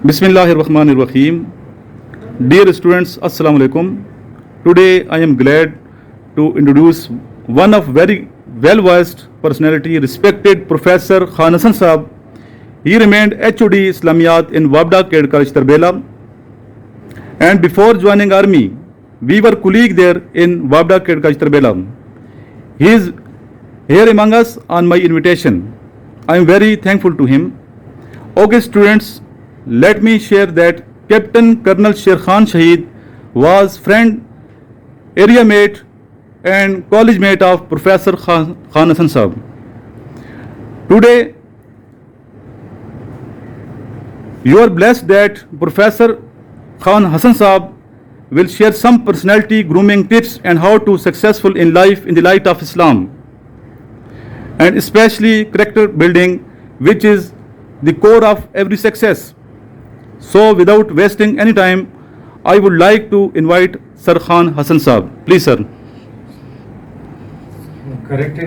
Bismillahirrahmanirrahim. Dear students, Assalamu alaikum. Today I am glad to introduce one of very well-versed personality, respected Professor Khan Hassan Saab. He remained HOD Islamiyat in Wapda Cadet College Tarbela. And before joining army, we were colleagues there in Wapda Cadet College Tarbela. He is here among us on my invitation. I am very thankful to him. Okay, students, let me share that Captain Colonel Sher Khan Shaheed was friend, area mate and college mate of Professor Khan Hassan Saab. Today, you are blessed that Professor Khan Hassan Saab will share some personality grooming tips and how to successful in life in the light of Islam, and especially character building, which is the core of every success. So without wasting any time, I would like to invite Sir Khan Hassan Saab. Please, sir. Character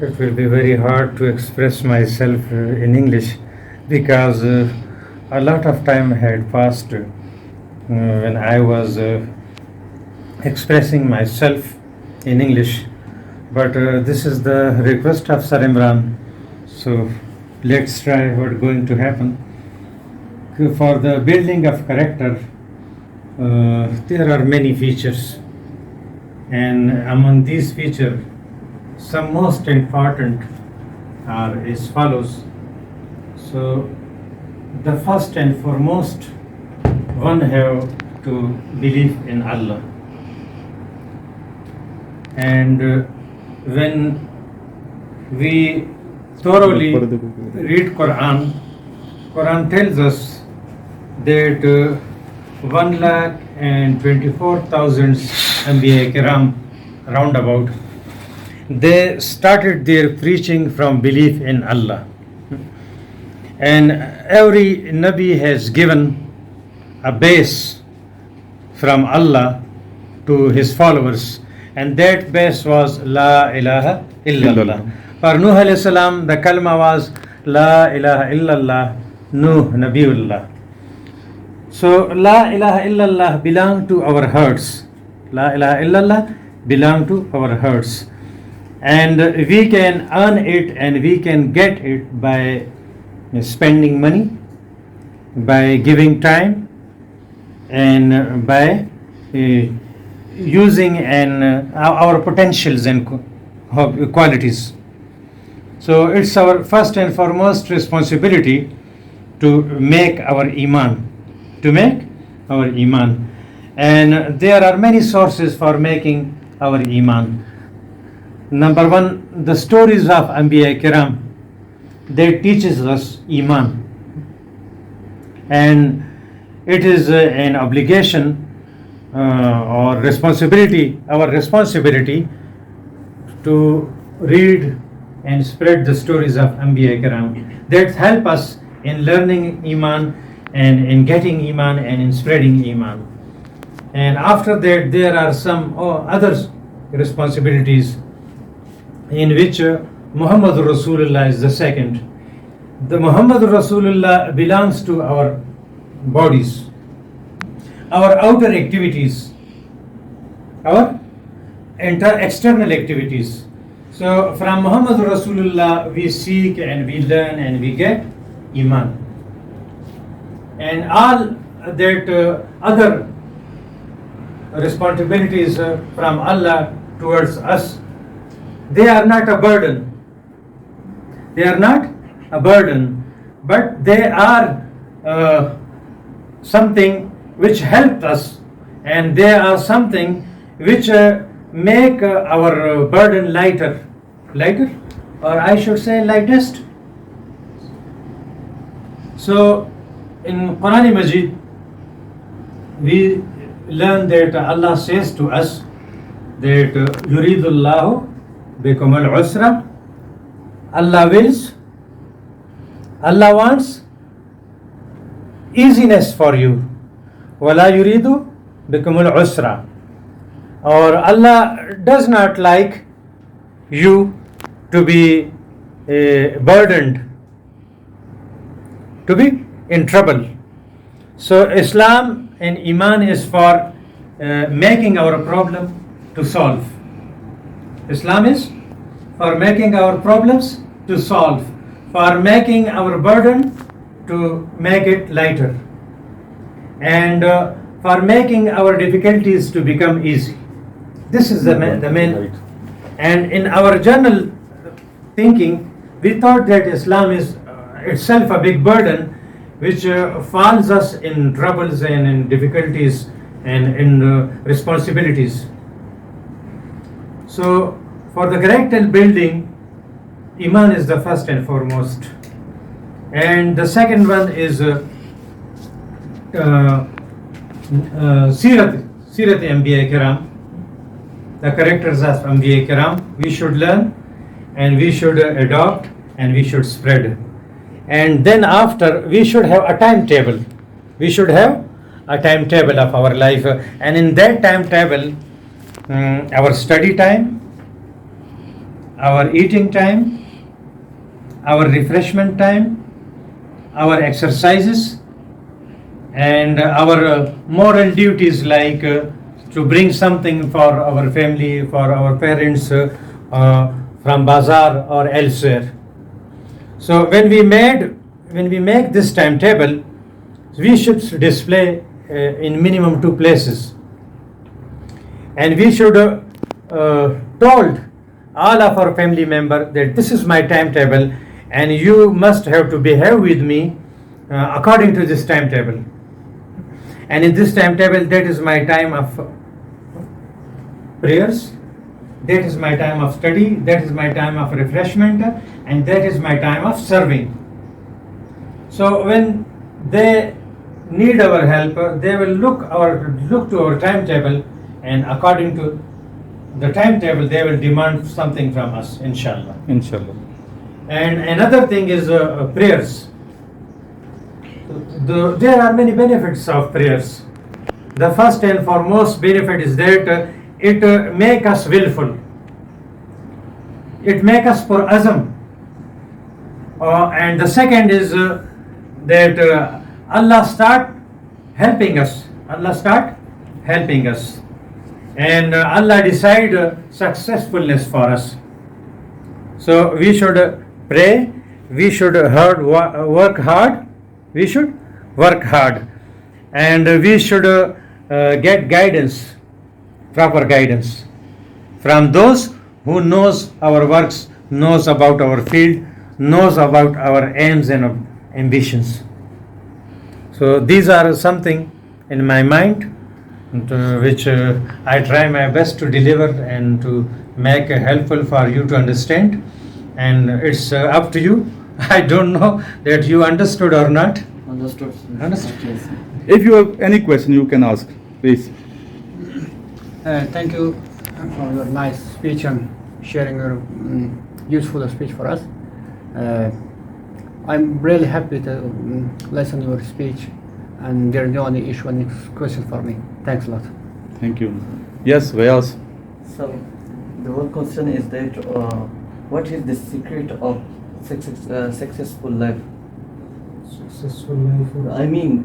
It will be very hard to express myself in English because a lot of time had passed when I was expressing myself in English. But this is the request of Sir Imran. So let's try what's going to happen. For the building of character, there are many features, and among these features, some most important are as follows. So the first and foremost, one have to believe in Allah, and when we thoroughly read Quran tells us that 1,24,000 Anbiya Kiram roundabout, they started their preaching from belief in Allah. And every Nabi has given a base from Allah to his followers, and that base was La ilaha illallah. For Nuh alayhi salam, the kalma was La ilaha illallah, Nuh Nabiullah. So La ilaha illallah belong to our hearts. La ilaha illallah belong to our hearts. And we can earn it and we can get it by spending money, by giving time, and by using our potentials and qualities. So it's our first and foremost responsibility to make our iman, and there are many sources for making our iman. Number one, the stories of Anbiya Kiram, they teaches us iman, and it is an obligation or responsibility, our responsibility to read and spread the stories of Anbiya Kiram that help us in learning iman and in getting iman and in spreading iman. And after that, there are some other responsibilities in which Muhammad Rasulullah is the second. The Muhammad Rasulullah belongs to our bodies, our outer activities, our external activities. So from Muhammad Rasulullah we seek and we learn and we get iman. And all that other responsibilities from Allah towards us, they are not a burden. They are not a burden, but they are something which help us, and they are something which make our burden lighter, or I should say lightest. So in Quran Majid, we learn that Allah says to us that Yuridullahu bikum al-usra, Allah wills, Allah wants easiness for you. Wala yuridu bikum al-usra, or Allah does not like you to be burdened. to be in trouble. So Islam and Iman is for making our problem to solve. Islam is for making our problems to solve, for making our burden to make it lighter, and for making our difficulties to become easy. This is the main. And in our general thinking, we thought that Islam is itself a big burden which falls us in troubles and in difficulties and in responsibilities. So for the character building, Iman is the first and foremost. And the second one is Sirat Anbiya Kiram, the characters of Anbiya Kiram. We should learn and we should adopt and we should spread. And then after, we should have a timetable. We should have a timetable of our life. And in that timetable, our study time, our eating time, our refreshment time, our exercises, and our moral duties like to bring something for our family, for our parents from bazaar or elsewhere. So when we make this timetable, we should display in minimum 2 places, and we should told all of our family members that this is my timetable, and you must have to behave with me according to this timetable. And in this timetable, that is my time of prayers, that is my time of study, that is my time of refreshment, and that is my time of serving. So when they need our help, they will look to our timetable, and according to the timetable, they will demand something from us, inshallah. Inshallah. And another thing is prayers. There are many benefits of prayers. The first and foremost benefit is that it make us willful. It make us for azam. And the second is that Allah start helping us. Allah start helping us. And Allah decide successfulness for us. So we should pray, we should work hard, we should work hard, and we should get guidance, proper guidance from those who knows our works, knows about our field, knows about our aims and ambitions. So these are something in my mind which I try my best to deliver and to make helpful for you to understand, and it's up to you. I don't know that you understood or not. Understood. Understood. Yes. If you have any question, you can ask, please. Thank you for your nice speech and sharing your useful speech for us. I'm really happy to listen to your speech, and there's no any issue, any question for me. Thanks a lot. Thank you. Yes, Vyas. So, the one question is that what is the secret of successful life? Successful life. I mean,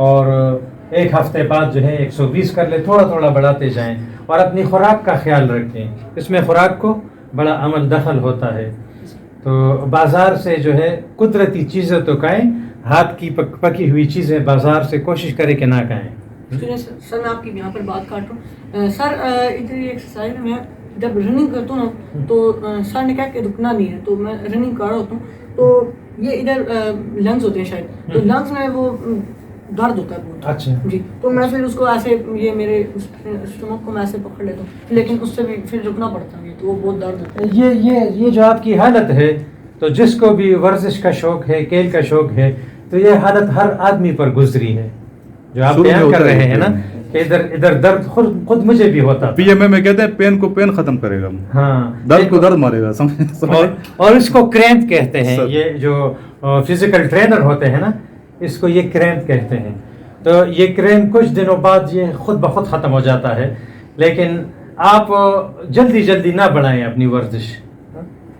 اور ایک ہفتے بعد جو ہے 120 کر لیں, تھوڑا تھوڑا بڑھاتے جائیں, اور اپنی خوراک کا خیال رکھیں. اس میں خوراک کو بڑا عمل دخل ہوتا ہے. تو بازار سے جو ہے قدرتی چیزیں تو کھائیں, ہاتھ کی پکی ہوئی چیزیں بازار سے کوشش کریں کہ نہ کھائیں. سر میں آپ کی یہاں پر بات کاٹ رہا ہوں. سر ادھر یہ ایکسرسائز میں جب رننگ کرتا ہوں نا تو سر نے کہا کہ رکنا نہیں ہے, تو میں رننگ کر رہا ہوتا ہوں تو یہ ادھر لنگس ہوتے ہیں شاید, تو لنگس میں وہ درد ہوتا ہے بہت. اچھا جی, تو میں پھر اس کو ایسے یہ میرے اسٹمک کو میں ایسے پکڑ لیتا ہوں, لیکن اس سے بھی پھر رکنا پڑتا ہے, تو وہ بہت درد ہوتا ہے. یہ جو آپ کی حالت ہے, تو جس کو بھی ورزش کا شوق ہے, کھیل کا شوق ہے, تو یہ حالت ہر آدمی پر گزری ہے جو آپ بیان کر رہے ہیں نا, کہ ادھر درد خود مجھے بھی ہوتا. پی ایم اے میں کہتے ہیں پین کو پین ختم کرے گا, ہاں, درد کو درد مارے گا. اور اس کو کریمپ کہتے ہیں. یہ جو فزیکل ٹرینر ہوتے ہیں نا, اس کو یہ کریمپ کہتے ہیں. تو یہ کریمپ کچھ دنوں بعد یہ خود بخود ختم ہو جاتا ہے, لیکن آپ جلدی نہ بڑھائیں اپنی ورزش,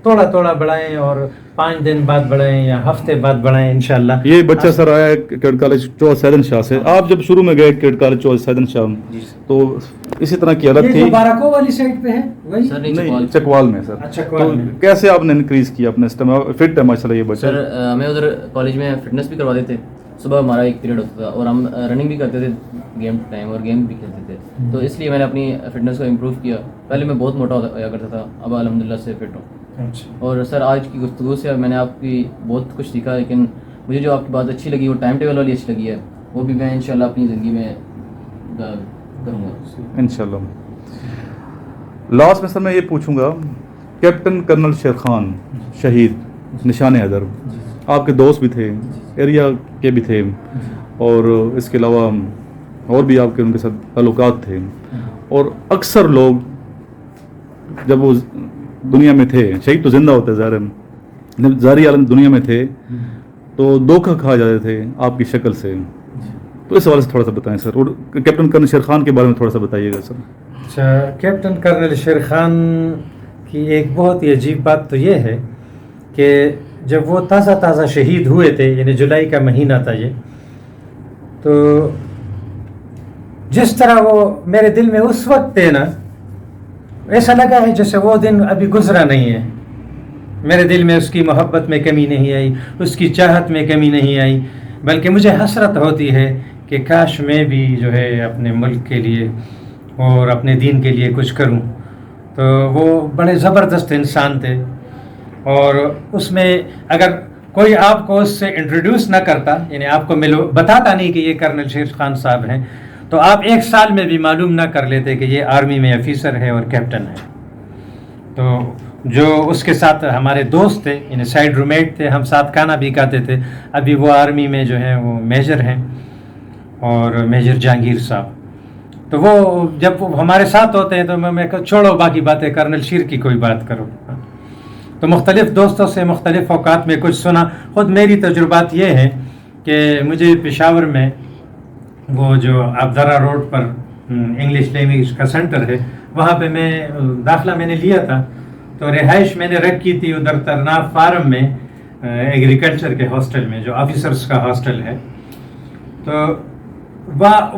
تھوڑا تھوڑا بڑھائیں, اور 5 دن بعد بڑھائیں یا ہفتے بعد بڑھائیں انشاءاللہ. یہ بچہ سر آیا ہے کیڈٹ کالج چوہدہ سیدن شاہ سے. آپ جب شروع میں گئے کیڈٹ کالج چوہدہ سیدن شاہ, تو اسی طرح کی حالت تھی. یہ بارکو والی سائڈ پہ ہے وہی نہیں, چکوال میں سر. تو کیسے آپ نے انکریز کیا اپنے اسٹیمنا, فٹ ہے ماشاءاللہ یہ بچہ. سر ہمیں ادھر کالج میں فٹنس بھی کرواتے تھے, صبح ہمارا ایک پیریڈ ہوتا تھا, اور ہم رننگ بھی کرتے تھے گیم ٹائم, اور گیم بھی کھیلتے تھے. تو اس لیے میں نے اپنی فٹنس کو امپروو کیا. پہلے میں بہت موٹا ہوا کرتا تھا, اب الحمدللہ سے فٹ ہوں. اور سر آج کی گفتگو سے میں نے آپ کی بہت کچھ سیکھا, لیکن مجھے جو آپ کی بات اچھی لگی وہ ٹائم ٹیبل والی اچھی لگی ہے, وہ بھی میں انشاءاللہ اپنی زندگی میں کروں گا انشاءاللہ. لاسٹ میں سر میں یہ پوچھوں گا, کیپٹن کرنل شیر خان شہید نشان حیدر آپ کے دوست بھی تھے, ایریا کے بھی تھے, اور اس کے علاوہ اور بھی آپ کے ان کے ساتھ تعلقات تھے. اور اکثر لوگ جب وہ دنیا میں تھے, شہید تو زندہ ہوتے ظاہر ہے, ظاہری عالم دنیا میں تھے, تو دھوکہ کھا جاتے تھے آپ کی شکل سے. تو اس حوالے سے تھوڑا سا بتائیں سر, اور کیپٹن کرنل شیر خان کے بارے میں تھوڑا سا بتائیے گا سر. اچھا, کیپٹن کرنل شیر خان کی ایک بہت ہی عجیب بات تو یہ ہے کہ جب وہ تازہ شہید ہوئے تھے, یعنی جولائی کا مہینہ تھا یہ, تو جس طرح وہ میرے دل میں اس وقت تھے نا, ایسا لگا ہے جیسے وہ دن ابھی گزرا نہیں ہے. میرے دل میں اس کی محبت میں کمی نہیں آئی, اس کی چاہت میں کمی نہیں آئی, بلکہ مجھے حسرت ہوتی ہے کہ کاش میں بھی جو ہے اپنے ملک کے لیے اور اپنے دین کے لیے کچھ کروں. تو وہ بڑے زبردست انسان تھے, اور اس میں اگر کوئی آپ کو اس سے انٹروڈیوس نہ کرتا, یعنی آپ کو بتاتا نہیں کہ یہ کرنل شیر خان صاحب ہیں, تو آپ 1 سال میں بھی معلوم نہ کر لیتے کہ یہ آرمی میں آفیسر ہے اور کیپٹن ہے. تو جو اس کے ساتھ ہمارے دوست تھے, یعنی سائڈ رومیٹ تھے, ہم ساتھ کھانا بھی کھاتے تھے, ابھی وہ آرمی میں جو ہے وہ میجر ہیں, اور میجر جہانگیر صاحب. تو وہ جب وہ ہمارے ساتھ ہوتے ہیں تو میں چھوڑو باقی باتیں, کرنل شیر کی کوئی بات کرو. تو مختلف دوستوں سے مختلف اوقات میں کچھ سنا. خود میری تجربات یہ ہیں کہ مجھے پشاور میں وہ جو آبدارا روڈ پر انگلش لینگویج کا سینٹر ہے, وہاں پہ میں داخلہ میں نے لیا تھا. تو رہائش میں نے رکھی تھی ادھر ترناف فارم میں, ایگریکلچر کے ہاسٹل میں, جو آفیسرز کا ہاسٹل ہے. تو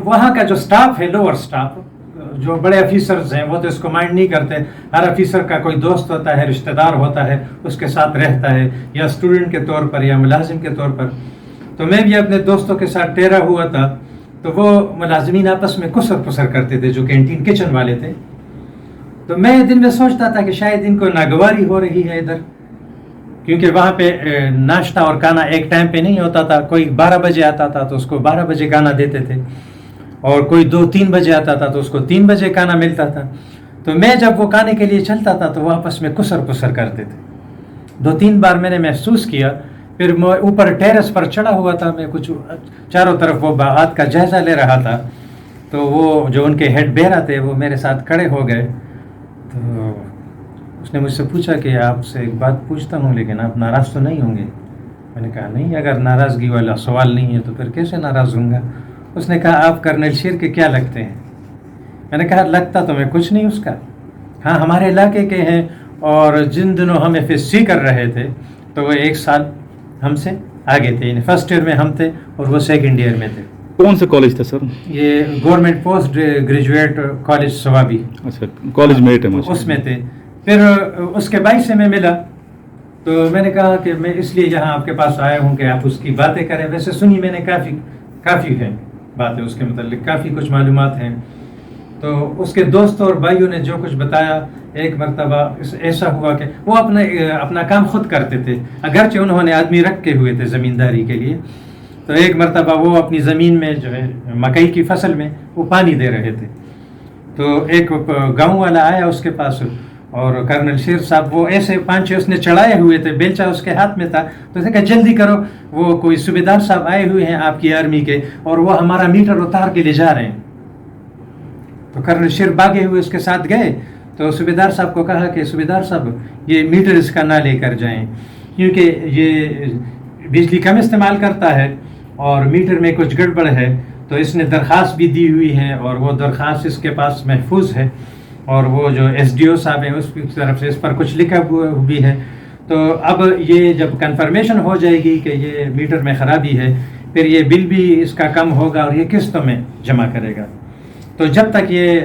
وہاں کا جو سٹاف ہے, لوور سٹاف, جو بڑے آفیسرز ہیں, وہ تو اس کو مائنڈ نہیں کرتے. ہر آفیسر کا کوئی دوست ہوتا ہے, رشتہ دار ہوتا ہے, اس کے ساتھ رہتا ہے, یا اسٹوڈنٹ کے طور پر یا ملازم کے طور پر. تو میں بھی اپنے دوستوں کے ساتھ ٹیرا ہوا تھا. تو وہ ملازمین آپس میں کسر کرتے تھے, جو کینٹین کچن والے تھے. تو میں دن میں سوچتا تھا کہ شاید ان کو ناگواری ہو رہی ہے ادھر, کیونکہ وہاں پہ ناشتہ اور کھانا ایک ٹائم پہ نہیں ہوتا تھا. کوئی 12 بجے آتا تھا تو اس کو 12 بجے کھانا دیتے تھے, اور کوئی 2-3 بجے آتا تھا تو اس کو 3 بجے کھانا ملتا تھا. تو میں جب وہ کھانے کے لیے چلتا تھا تو وہ آپس میں کسر کرتے تھے. 2-3 بار میں نے محسوس کیا. پھر میں اوپر ٹیرس پر چڑھا ہوا تھا, میں کچھ چاروں طرف وہ باغات کا جائزہ لے رہا تھا. تو وہ جو ان کے ہیڈ بیرا تھے وہ میرے ساتھ کھڑے ہو گئے. تو اس نے مجھ سے پوچھا کہ آپ سے ایک بات پوچھتا ہوں, لیکن آپ ناراض تو نہیں ہوں گے؟ میں نے کہا نہیں, اگر ناراضگی والا سوال نہیں ہے تو پھر کیسے ناراض ہوں گا. اس نے کہا آپ کرنل شیر کے کیا لگتے ہیں؟ میں نے کہا لگتا تو میں کچھ نہیں اس کا, ہاں ہمارے علاقے کے ہیں, اور جن دنوں ہم FSC کر رہے تھے تو وہ 1 سال ہم سے آگے تھے, یعنی فرسٹ ایئر میں ہم تھے اور وہ سیکنڈ ایئر میں تھے. کون سے کالج تھا سر؟ یہ government post graduate college Swabi, اچھا کالج میٹ ہے ماشاء اس میں تھے. پھر اس کے بھائی سے میں ملا تو میں نے کہا کہ میں اس لیے یہاں آپ کے پاس آیا ہوں کہ آپ اس کی باتیں کریں. ویسے سنی میں نے کافی ہیں باتیں اس کے متعلق، کافی کچھ معلومات ہیں. تو اس کے دوستوں اور بھائیوں نے جو کچھ بتایا، ایک مرتبہ ایسا ہوا کہ وہ اپنا کام خود کرتے تھے، اگرچہ انہوں نے آدمی رکھے ہوئے تھے زمینداری کے لیے. تو ایک مرتبہ وہ اپنی زمین میں جو ہے مکئی کی فصل میں وہ پانی دے رہے تھے. تو ایک گاؤں والا آیا اس کے پاس، اور کرنل شیر صاحب وہ ایسے 5-6 اس نے چڑھائے ہوئے تھے، بیلچا اس کے ہاتھ میں تھا. تو اس نے کہا جلدی کرو، وہ کوئی صوبیدار صاحب آئے ہوئے ہیں آپ کی آرمی کے، اور وہ ہمارا میٹر اتار کے لے جا رہے ہیں. تو کرنل شیر بھاگے ہوئے اس کے ساتھ گئے. تو صوبیدار صاحب کو کہا کہ صوبیدار صاحب یہ میٹر اس کا نہ لے کر جائیں، کیونکہ یہ بجلی کم استعمال کرتا ہے اور میٹر میں کچھ گڑبڑ ہے. تو اس نے درخواست بھی دی ہوئی ہے، اور وہ درخواست اس کے پاس محفوظ ہے، اور وہ جو ایس ڈی او صاحب ہیں اس کی طرف سے اس پر کچھ لکھا ہوا بھی ہے. تو اب یہ جب کنفرمیشن ہو جائے گی کہ یہ میٹر میں خرابی ہے، پھر یہ بل بھی اس کا کم ہوگا اور یہ قسطوں میں جمع کرے گا. تو جب تک یہ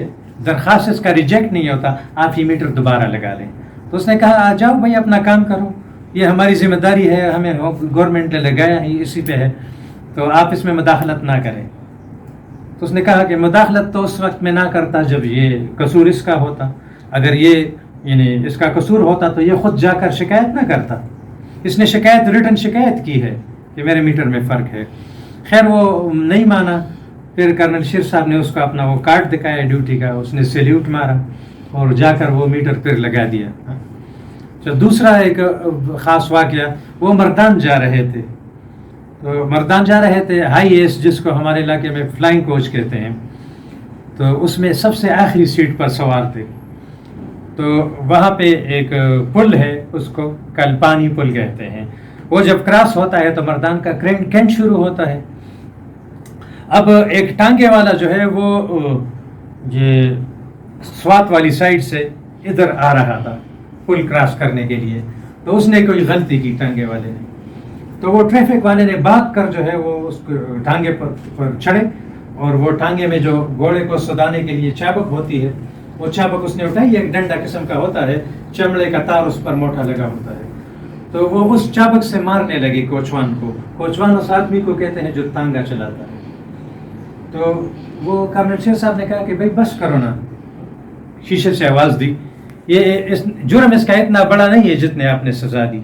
درخواست اس کا ریجیکٹ نہیں ہوتا آپ یہ میٹر دوبارہ لگا لیں. تو اس نے کہا آ جاؤ بھائی اپنا کام کرو، یہ ہماری ذمہ داری ہے، ہمیں گورنمنٹ نے لگایا ہے، اسی پہ ہے، تو آپ اس میں مداخلت نہ کریں. تو اس نے کہا کہ مداخلت تو اس وقت میں نہ کرتا جب یہ قصور اس کا ہوتا. اگر یہ یعنی اس کا قصور ہوتا تو یہ خود جا کر شکایت نہ کرتا. اس نے ریٹن شکایت کی ہے کہ میرے میٹر میں فرق ہے. خیر وہ نہیں مانا. پھر کرنل شیر صاحب نے اس کو اپنا وہ کارڈ دکھایا ڈیوٹی کا، اس نے سیلیوٹ مارا اور جا کر وہ میٹر پھر لگا دیا. تو دوسرا ایک خاص واقعہ، وہ مردان جا رہے تھے. تو مردان جا رہے تھے ہائی ایس، جس کو ہمارے علاقے میں فلائنگ کوچ کہتے ہیں. تو اس میں سب سے آخری سیٹ پر سوار تھے. تو وہاں پہ ایک پل ہے، اس کو کلپانی پل کہتے ہیں. وہ جب کراس ہوتا ہے تو مردان کا کینٹ شروع ہوتا ہے. اب ایک ٹانگے والا جو ہے وہ یہ سوات والی سائڈ سے ادھر آ رہا تھا پل کراس کرنے کے لیے. تو اس نے کوئی غلطی کی ٹانگے والے نے. تو وہ ٹریفک والے نے بھاگ کر جو ہے وہ اس ٹانگے پر چڑھے، اور وہ ٹانگے میں جو گھوڑے کو سدانے کے لیے چابک ہوتی ہے، وہ چابک اس نے اٹھائی. ایک ڈنڈا قسم کا ہوتا ہے، چمڑے کا تار اس پر موٹا لگا ہوتا ہے. تو وہ اس چابک سے مارنے لگی کوچوان کو. کوچوان اس آدمی کو کہتے ہیں جو تانگا چلاتا ہے. تو وہ کرنل شیر صاحب نے کہا کہ بھائی بس کرو نا. شیشے سے آواز دی، یہ جرم اس کا اتنا بڑا نہیں ہے جتنے آپ نے سزا دی.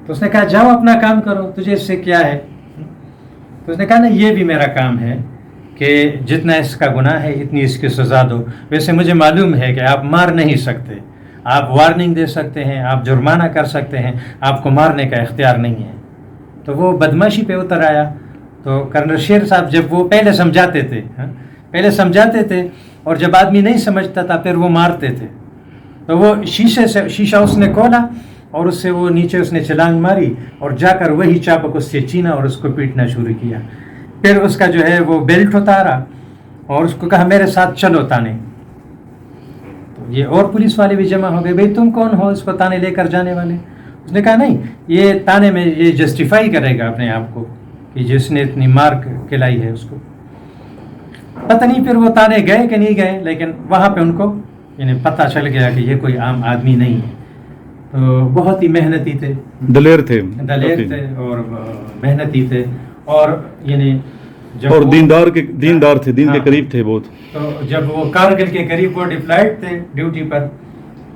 تو اس نے کہا جاؤ اپنا کام کرو، تجھے اس سے کیا ہے. تو اس نے کہا نا یہ بھی میرا کام ہے کہ جتنا اس کا گناہ ہے اتنی اس کی سزا دو. ویسے مجھے معلوم ہے کہ آپ مار نہیں سکتے، آپ وارننگ دے سکتے ہیں، آپ جرمانہ کر سکتے ہیں، آپ کو مارنے کا اختیار نہیں ہے. تو وہ بدماشی پہ اتر آیا. تو کرنل شیر صاحب جب وہ پہلے سمجھاتے تھے اور جب آدمی نہیں سمجھتا تھا پھر وہ مارتے تھے. تو وہ شیشہ اس نے کھولا اور اس سے وہ نیچے اس نے چھلانگ ماری اور جا کر وہی چابک اس سے چھینا اور اس کو پیٹنا شروع کیا. پھر اس کا جو ہے وہ بیلٹ اتارا اور اس کو کہا میرے ساتھ چلو تانے. تو یہ اور پولیس والے بھی جمع ہو گئے، بھئی تم کون ہو اس کو تانے لے کر جانے والے. اس نے کہا نہیں، یہ تانے میں یہ جسٹیفائی کرے گا اپنے آپ کو کہ جس نے اتنی مار کھلائی ہے اس کو. پتہ نہیں پھر وہ تانے گئے کہ نہیں گئے، لیکن وہاں پہ ان کو یعنی پتہ چل گیا کہ یہ کوئی عام آدمی نہیں ہے. تو بہت ہی محنتی تھے، دلیر تھے اور محنتی تھے، اور یعنی اور دیندار تھے، دین کے قریب تھے بہت. تو جب وہ کارگل کے قریب وہ ڈپلائڈ تھے ڈیوٹی پر،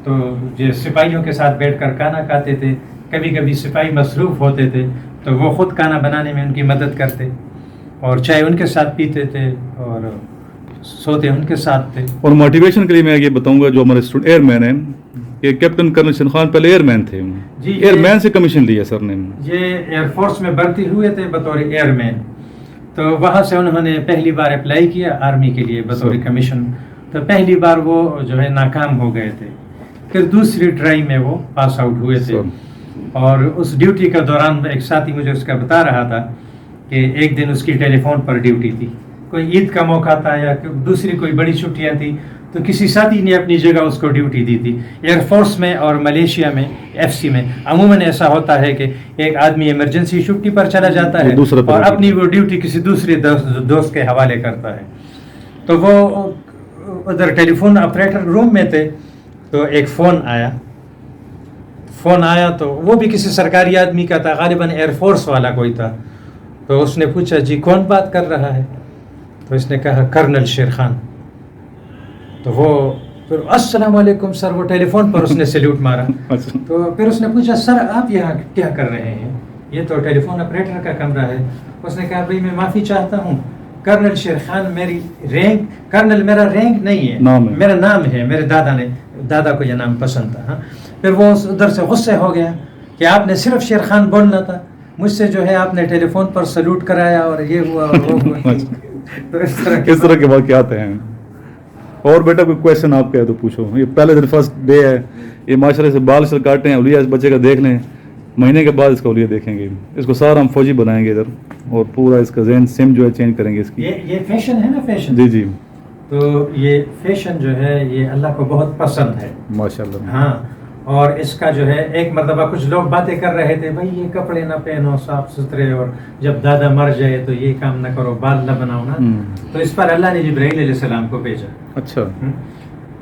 تو جو سپاہیوں کے ساتھ بیٹھ کر کھانا کھاتے تھے. کبھی کبھی سپاہی مصروف ہوتے تھے تو وہ خود کھانا بنانے میں ان کی مدد کرتے اور چائے ان کے ساتھ پیتے تھے اور سوتے ان کے ساتھ تھے. اور موٹیویشن کے لیے میں یہ بتاؤں گا جو ہمارے اسٹوڈنٹ ایئر مین ہیں کہ کیپٹن کرنل شن خان پہلے ایئر مین تھے. ایئر مین سے کمیشن لیا سر نے. یہ ایئر فورس میں بھرتی ہوئے تھے بطور ایئر مین. تو وہاں سے انہوں نے پہلی بار اپلائی کیا آرمی کے لیے بطور کمیشن. تو پہلی بار وہ جو ہے ناکام ہو گئے تھے. پھر دوسری ٹرائی میں وہ پاس آؤٹ ہوئے تھے. اور اس ڈیوٹی کے دوران ایک ساتھی مجھے اس کا بتا رہا تھا کہ ایک دن اس کی ٹیلی فون پر ڈیوٹی تھی، کوئی عید کا موقع تھا یا دوسری کوئی بڑی چھٹیاں تھی. تو کسی ساتھی نے اپنی جگہ اس کو ڈیوٹی دی تھی. ایئر فورس میں اور ملیشیا میں FC میں عموماً ایسا ہوتا ہے کہ ایک آدمی ایمرجنسی چھٹی پر چلا جاتا ہے اور اپنی وہ ڈیوٹی کسی دوسرے دوست کے حوالے کرتا ہے. تو وہ ادھر ٹیلی فون آپریٹر روم میں تھے تو ایک فون آیا تو وہ بھی کسی سرکاری آدمی کا تھا, غالباً ایئر فورس والا کوئی تھا. تو اس نے پوچھا جی کون بات کر رہا ہے؟ تو اس نے کہا کرنل شیر خان. تو وہ پھر السلام علیکم سر, وہ ٹیلی فون پر اس نے سیلیوٹ مارا. تو پھر اس نے پوچھا سر آپ یہاں کیا کر رہے ہیں, یہ تو ٹیلی فون آپریٹر کا کمرہ ہے. اس نے کہا بھائی میں معافی چاہتا ہوں, کرنل شیر خان میری رینک, کرنل میرا رینک نہیں ہے, میرا نام ہے, میرے دادا کو یہ نام پسند تھا. ہاں پھر وہ ادھر سے غصے ہو گیا کہ آپ نے صرف شیر خان بولنا تھا, مجھ سے جو ہے آپ نے ٹیلی فون پر سلوٹ کرایا اور یہ ہوا اور وہ ہوا. تو اس طرح کے واقعات ہیں. اور بیٹا کوئی کویشچن آپ کا ہے تو پوچھو. یہ پہلے دن فرسٹ ڈے ہے, یہ معاشرے سے بال شل کاٹے ہیں, اولیاء اس بچے کا دیکھ لیں, مہینے کے بعد اس کا اولیاء دیکھیں گے, اس کو سارا ہم فوجی بنائیں گے ادھر, اور پورا اس کا ذہن سم جو ہے چینج کریں گے اس کی. یہ فیشن ہے نا, فیشن. جی جی. تو یہ فیشن جو ہے یہ اللہ کو بہت پسند ہے ماشاءاللہ. ہاں, اور اس کا جو ہے ایک مرتبہ کچھ لوگ باتیں کر رہے تھے, بھائی یہ کپڑے نہ پہنو صاف ستھرے, اور جب دادا مر جائے تو یہ کام نہ کرو, بال نہ بناؤ نا. تو اس پر اللہ نے جبرائیل علیہ السلام کو بھیجا. اچھا.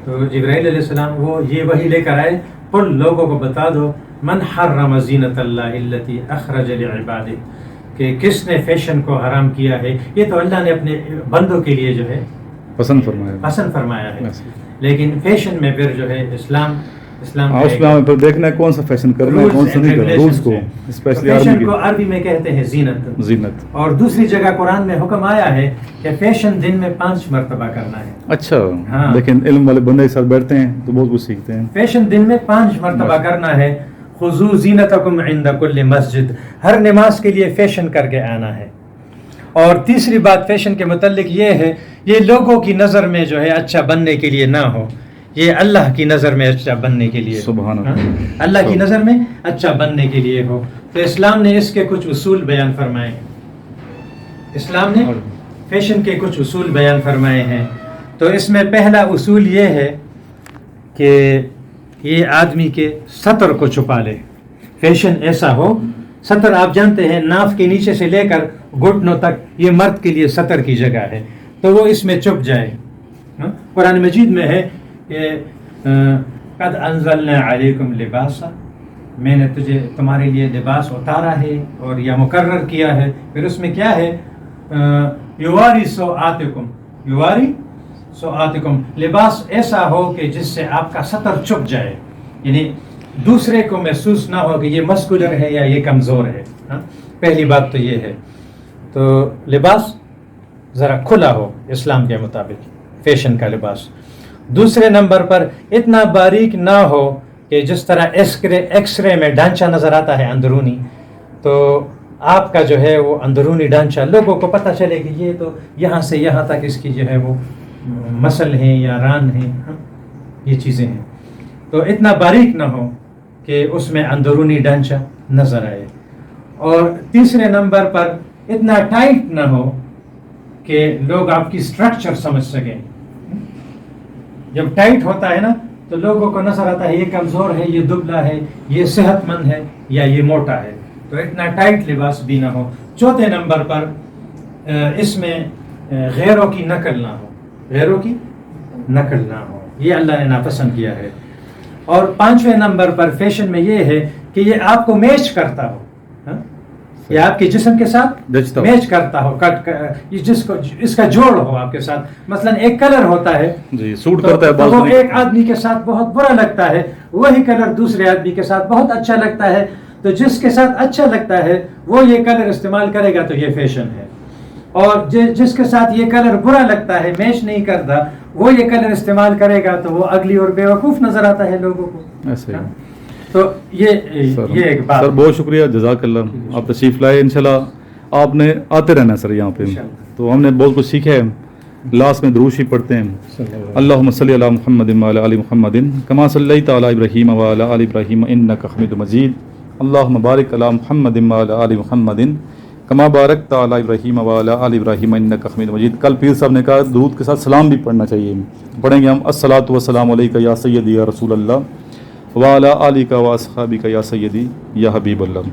تو جبرائیل علیہ السلام وہ یہ وحی لے کر آئے, قل لوگوں کو بتا دو من حرم زینت اللہ التی اخرج لعبادہ, کہ کس نے فیشن کو حرام کیا ہے, یہ تو اللہ نے اپنے بندوں کے لیے جو ہے پسند فرمایا ہے. لیکن فیشن میں پھر جو ہے اسلام اس میں ہمیں پھر دیکھنا ہے کون سا فیشن کرنا ہے کون سا نہیں کرنا. رولز کو اسپیشلی فیشن کو عربی میں کہتے ہیں زینت. اور دوسری جگہ قرآن میں حکم آیا ہے کہ فیشن دن میں 5 مرتبہ کرنا ہے. اچھا. لیکن علم والے بندے کے ساتھ بیٹھتے ہیں تو بہت کچھ سیکھتے ہیں. فیشن دن میں 5 مرتبہ کرنا ہے. خذوا زینتکم عند کل مسجد, ہر نماز کے لیے فیشن کر کے آنا ہے. اور تیسری بات فیشن کے متعلق یہ ہے, یہ لوگوں کی نظر میں جو ہے اچھا بننے کے لیے نہ ہو, یہ اللہ کی نظر میں اچھا بننے کے لیے, سبحان اللہ, اللہ کی نظر میں اچھا بننے کے لیے ہو. تو اسلام نے اس کے کچھ اصول بیان فرمائے ہیں. اسلام نے فیشن کے کچھ اصول بیان فرمائے ہیں. تو اس میں پہلا اصول یہ ہے کہ یہ آدمی کے سطر کو چھپا لے. فیشن ایسا ہو, سطر آپ جانتے ہیں ناف کے نیچے سے لے کر گھٹنوں تک یہ مرد کے لیے سطر کی جگہ ہے, تو وہ اس میں چھپ جائے. قرآن مجید میں ہے کہ قد انزلنا علیکم لباسا, میں نے تمہارے لیے لباس اتارا ہے اور یا مقرر کیا ہے. پھر اس میں کیا ہے, یواری سوآتکم, لباس ایسا ہو کہ جس سے آپ کا سطر چھپ جائے, یعنی دوسرے کو محسوس نہ ہو کہ یہ مسکولر ہے یا یہ کمزور ہے. پہلی بات تو یہ ہے. تو لباس ذرا کھلا ہو اسلام کے مطابق, فیشن کا لباس. دوسرے نمبر پر اتنا باریک نہ ہو کہ جس طرح ایکس رے میں ڈھانچہ نظر آتا ہے اندرونی, تو آپ کا جو ہے وہ اندرونی ڈھانچہ لوگوں کو پتہ چلے کہ یہ تو یہاں سے یہاں تک اس کی جو ہے وہ مسل ہیں یا ران ہیں, یہ چیزیں ہیں. تو اتنا باریک نہ ہو کہ اس میں اندرونی ڈھانچہ نظر آئے. اور تیسرے نمبر پر اتنا ٹائٹ نہ ہو کہ لوگ آپ کی سٹرکچر سمجھ سکیں. جب ٹائٹ ہوتا ہے نا تو لوگوں کو نظر آتا ہے یہ کمزور ہے, یہ دبلا ہے, یہ صحت مند ہے یا یہ موٹا ہے. تو اتنا ٹائٹ لباس بھی نہ ہو. چوتھے نمبر پر اس میں غیروں کی نقل نہ ہو, یہ اللہ نے ناپسند کیا ہے. اور 5ویں نمبر پر فیشن میں یہ ہے کہ یہ آپ کو میچ کرتا ہو, یہ آپ کے جسم کے ساتھ میچ کرتا ہو, اس کا جوڑ ہو آپ کے ساتھ. مثلا ایک کلر ہوتا ہے جی, سوٹ کرتا ہے, تو وہ ایک آدمی کے ساتھ بہت برا لگتا ہے, وہی کلر دوسرے آدمی کے ساتھ بہت اچھا لگتا ہے. تو جس کے ساتھ اچھا لگتا ہے وہ یہ کلر استعمال کرے گا تو یہ فیشن ہے. اور جس کے ساتھ یہ کلر برا لگتا ہے, میچ نہیں کرتا, وہ یہ کلر استعمال کرے گا تو وہ اگلی اور بیوقوف نظر آتا ہے لوگوں کو. ایسے تو یہ ایک بات. سر بہت شکریہ, جزاک اللہ, آپ تشریف لائے. انشاءاللہ آپ نے آتے رہنا سر یہاں پہ, تو ہم نے بہت کچھ سیکھا ہے. لاسٹ میں دروش ہی پڑھتے ہیں, اللہم صلی علی محمد وعلی آل محمد کما صلیت علی ابراہیم وعلی آل ابراہیم انک حمید مجید, اللہم بارک علی محمد وعلی آل محمد کما بارکت علی ابراہیم وعلی آل ابراہیم انک حمید مجید. کل پیر صاحب نے کہا درود کے ساتھ سلام بھی پڑھنا چاہیے. پڑھیں گے ہم الصلاۃ والسلام علیک یا سیدی یا رسول اللہ وعلی آلک و اصحابک یا سیدی یا حبیب اللہ.